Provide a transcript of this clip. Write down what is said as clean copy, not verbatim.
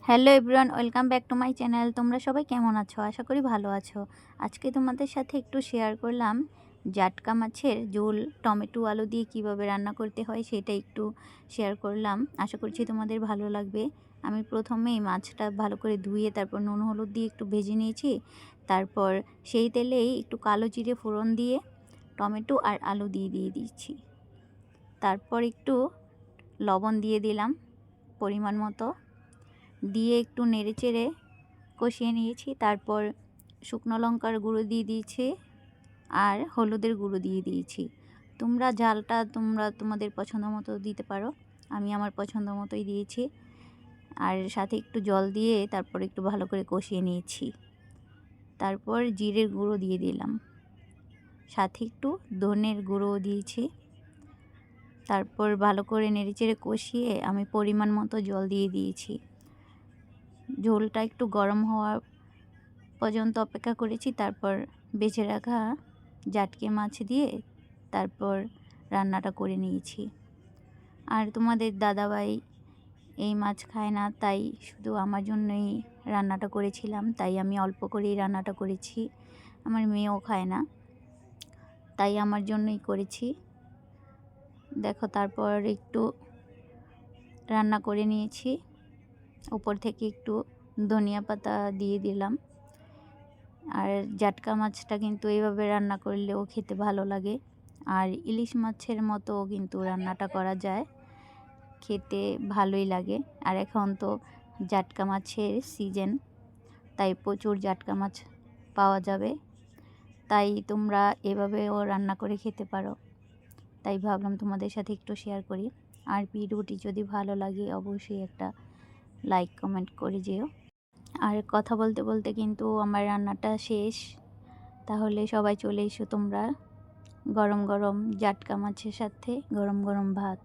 Hello everyone, welcome back to my channel. তোমরা সবাই কেমন আছো? আশা করি ভালো আছো। আজকে তোমাদের সাথে একটু শেয়ার করলাম জাটকা মাছের ঝোল টমেটো আলু দিয়ে কিভাবে রান্না করতে হয়, সেটা একটু শেয়ার করলাম। আশা করছি তোমাদের ভালো লাগবে। আমি প্রথমেই মাছটা ভালো করে ধুয়ে তারপর নুন হলুদ দিয়ে একটু ভেজে নিয়েছি। তারপর সেই তেলেই একটু কালো জিরে ফোড়ন দিয়ে টমেটো আর আলু দিয়ে দিয়েছি। তারপর একটু লবণ দিয়ে দিলাম পরিমাণ মতো, দিয়ে একটু নেড়েচেড়ে কষিয়ে নিয়েছি। তারপর শুকনো লঙ্কার গুঁড়ো দিয়ে দিয়েছি আর হলুদের গুঁড়ো দিয়ে দিয়েছি। তোমরা ঝালটা তোমাদের পছন্দ মতো দিতে পারো, আমি আমার পছন্দ মতোই দিয়েছি। আর সাথে একটু জল দিয়ে তারপর একটু ভালো করে কষিয়ে নিয়েছি। তারপর জিরের গুঁড়ো দিয়ে দিলাম, সাথে একটু ধনের গুঁড়ো দিয়েছি। তারপর ভালো করে নেড়েচেড়ে কষিয়ে আমি পরিমাণ মতো জল দিয়ে দিয়েছি। ঝোলটা একটু গরম হওয়া পর্যন্ত অপেক্ষা করেছি। তারপর বেছে রাখা জাটকে মাছ দিয়ে তারপর রান্নাটা করে নিয়েছি। আর তোমাদের দাদাভাই এই মাছ খায় না, তাই শুধু আমার জন্যই রান্নাটা করেছিলাম। তাই আমি অল্প করেই রান্নাটা করেছি। আমার মেয়েও খায় না, তাই আমার জন্যই করেছি। দেখো, তারপর একটু রান্না করে নিয়েছি। উপর থেকে একটু ধনিয়া পাতা দিয়ে দিলাম। আর জাটকা মাছটা কিন্তু এইভাবে রান্না করলেও খেতে ভালো লাগে। আর ইলিশ মাছের মতো কিন্তু রান্নাটা করা যায়, খেতে ভালোই লাগে। আর এখন তো জাটকা মাছের সিজন, তাই প্রচুর জাটকা মাছ পাওয়া যাবে। তাই তোমরা এভাবেও রান্না করে খেতে পারো। তাই ভাবলাম তোমাদের সাথে একটু শেয়ার করি। আর ভিডিওটি যদি ভালো লাগে অবশ্যই একটা লাইক কমেন্ট করে যেও। আর কথা বলতে বলতে কিন্তু আমার রান্নাটা শেষ। তাহলে সবাই চলে এসো তোমরা, গরম গরম জাটকা মাছের সাথে গরম গরম ভাত।